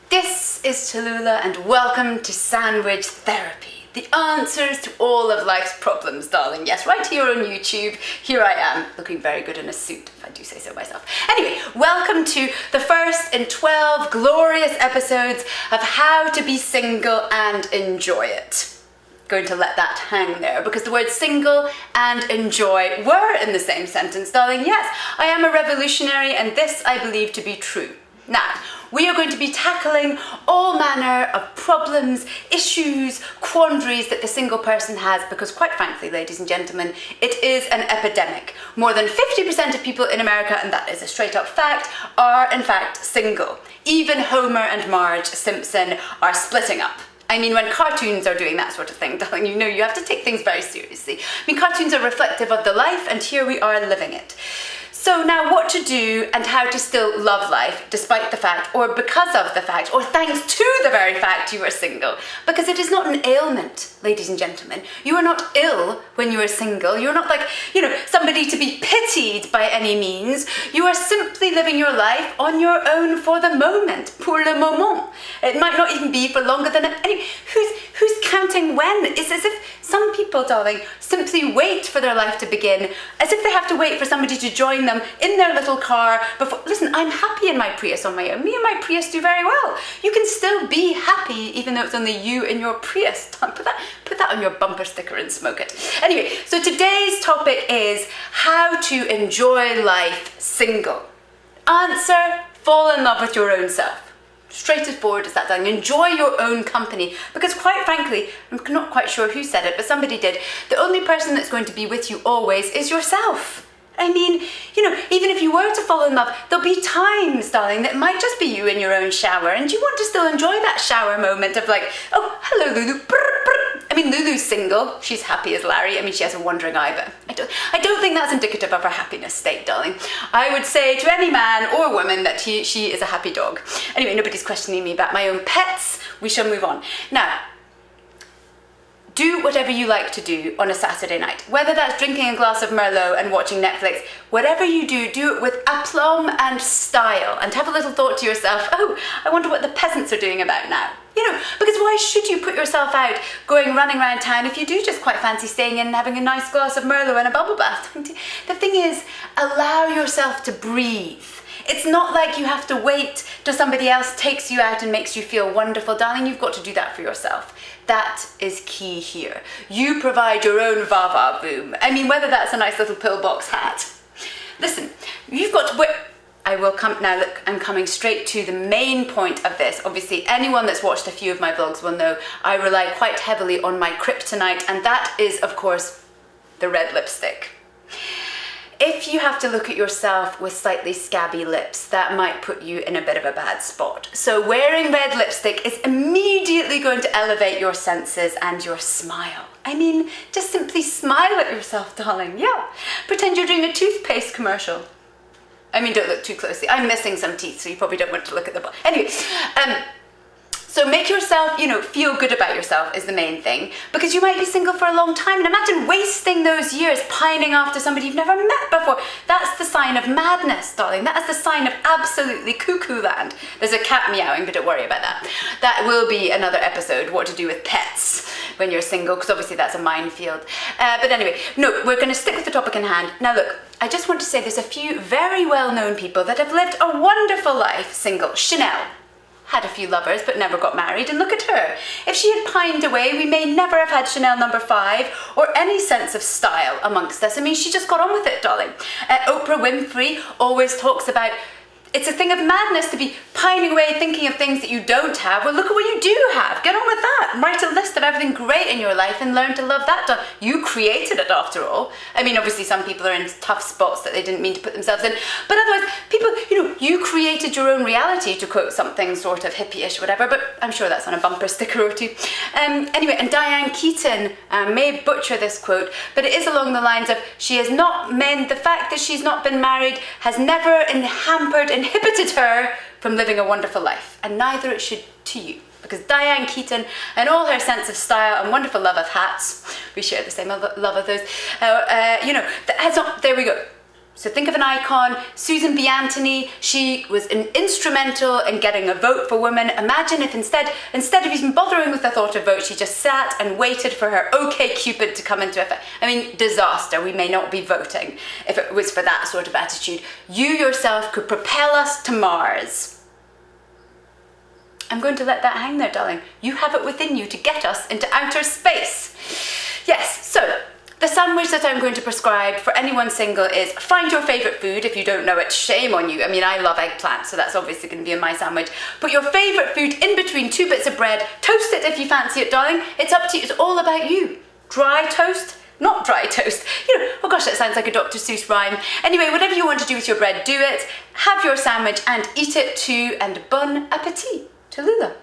This is Tallulah and welcome to Sandwich Therapy. The answers to all of life's problems, darling. Yes, right here on YouTube. Here I am, looking very good in a suit, if I do say so myself. Anyway, welcome to the first in 12 glorious episodes of how to be single and enjoy it. Going to let that hang there because the words single and enjoy were in the same sentence, darling. Yes, I am a revolutionary and this I believe to be true. Now, we are going to be tackling all manner of problems, issues, quandaries that the single person has because quite frankly, ladies and gentlemen, it is an epidemic. More than 50% of people in America, and that is a straight up fact, are in fact single. Even Homer and Marge Simpson are splitting up. I mean, when cartoons are doing that sort of thing, darling, you know you have to take things very seriously. I mean, cartoons are reflective of the life, and here we are living it. So now what to do and how to still love life despite the fact, or because of the fact, or thanks to the very fact you are single. Because it is not an ailment, ladies and gentlemen. You are not ill when you are single. You're not like, somebody to be pitied by any means. You are simply living your life on your own for the moment, pour le moment. It might not even be for longer than any. Who's counting when? It's as if some people, darling, simply wait for their life to begin, as if they have to wait for somebody to join them in their little car before. Listen, I'm happy in my Prius on my own. Me and my Prius do very well. You can still be happy even though it's only you in your Prius. Put that on your bumper sticker and smoke it. Anyway, so today's topic is how to enjoy life single. Answer: fall in love with your own self. Straight as forward as that, darling. Enjoy your own company. Because quite frankly, I'm not quite sure who said it, but somebody did. The only person that's going to be with you always is yourself. I mean, even if you were to fall in love, there'll be times, darling, that might just be you in your own shower, and you want to still enjoy that shower moment of like, oh, hello, Lulu. Brr, brr. I mean, Lulu's single. She's happy as Larry. I mean, she has a wandering eye, but I don't think that's indicative of her happiness state, darling. I would say to any man or woman that she is a happy dog. Anyway, nobody's questioning me about my own pets. We shall move on. Now, do whatever you like to do on a Saturday night. Whether that's drinking a glass of Merlot and watching Netflix, whatever you do it with aplomb and style. And have a little thought to yourself, oh, I wonder what the peasants are doing about now. Because why should you put yourself out going running around town if you do just quite fancy staying in and having a nice glass of Merlot and a bubble bath? The thing is, allow yourself to breathe. It's not like you have to wait till somebody else takes you out and makes you feel wonderful, darling. You've got to do that for yourself. That is key here. You provide your own va-va-voom. I mean, whether that's a nice little pillbox hat. Listen, you've got to wear... I will come now. Look, I'm coming straight to the main point of this. Obviously, anyone that's watched a few of my vlogs will know I rely quite heavily on my kryptonite, and that is, of course, the red lipstick. If you have to look at yourself with slightly scabby lips, that might put you in a bit of a bad spot. So wearing red lipstick is immediately going to elevate your senses and your smile. I mean, just simply smile at yourself, darling. Yeah. Pretend you're doing a toothpaste commercial. I mean, don't look too closely. I'm missing some teeth, so you probably don't want to look at the... Anyway, so make yourself, feel good about yourself is the main thing, because you might be single for a long time, and imagine wasting those years pining after somebody you've never met before. That's the sign of madness, darling. That is the sign of absolutely cuckoo land. There's a cat meowing, but don't worry about that. That will be another episode, what to do with pets when you're single, because obviously that's a minefield. But anyway, no, we're going to stick with the topic in hand. Now look, I just want to say there's a few very well-known people that have lived a wonderful life single. Chanel had a few lovers but never got married, and look at her. If she had pined away, we may never have had Chanel No. 5 or any sense of style amongst us. I mean, she just got on with it, darling. Oprah Winfrey always talks about it's a thing of madness to be pining away thinking of things that you don't have. Well, look at what you do have. Get on with that. Write a list of everything great in your life and learn to love that. You created it after all. I mean, obviously some people are in tough spots that they didn't mean to put themselves in. But otherwise, people, you created your own reality, to quote something sort of hippie-ish, whatever. But I'm sure that's on a bumper sticker or two. Anyway, and Diane Keaton may butcher this quote, but it is along the lines of, the fact that she's not been married has never inhibited her from living a wonderful life, and neither it should to you, because Diane Keaton and all her sense of style and wonderful love of hats, we share the same love of those, there we go. So think of an icon, Susan B. Anthony. She was instrumental in getting a vote for women. Imagine if instead of even bothering with the thought of vote, she just sat and waited for her OK Cupid to come into effect. I mean, disaster. We may not be voting if it was for that sort of attitude. You yourself could propel us to Mars. I'm going to let that hang there, darling. You have it within you to get us into outer space. Yes, so the sandwich that I'm going to prescribe for anyone single is find your favourite food. If you don't know it, shame on you. I mean, I love eggplant, so that's obviously going to be in my sandwich. Put your favourite food in between 2 bits of bread. Toast it if you fancy it, darling. It's up to you. It's all about you. Dry toast, not dry toast. You know, oh gosh, that sounds like a Dr. Seuss rhyme. Anyway, whatever you want to do with your bread, do it. Have your sandwich and eat it too, and bon appetit. Tallulah.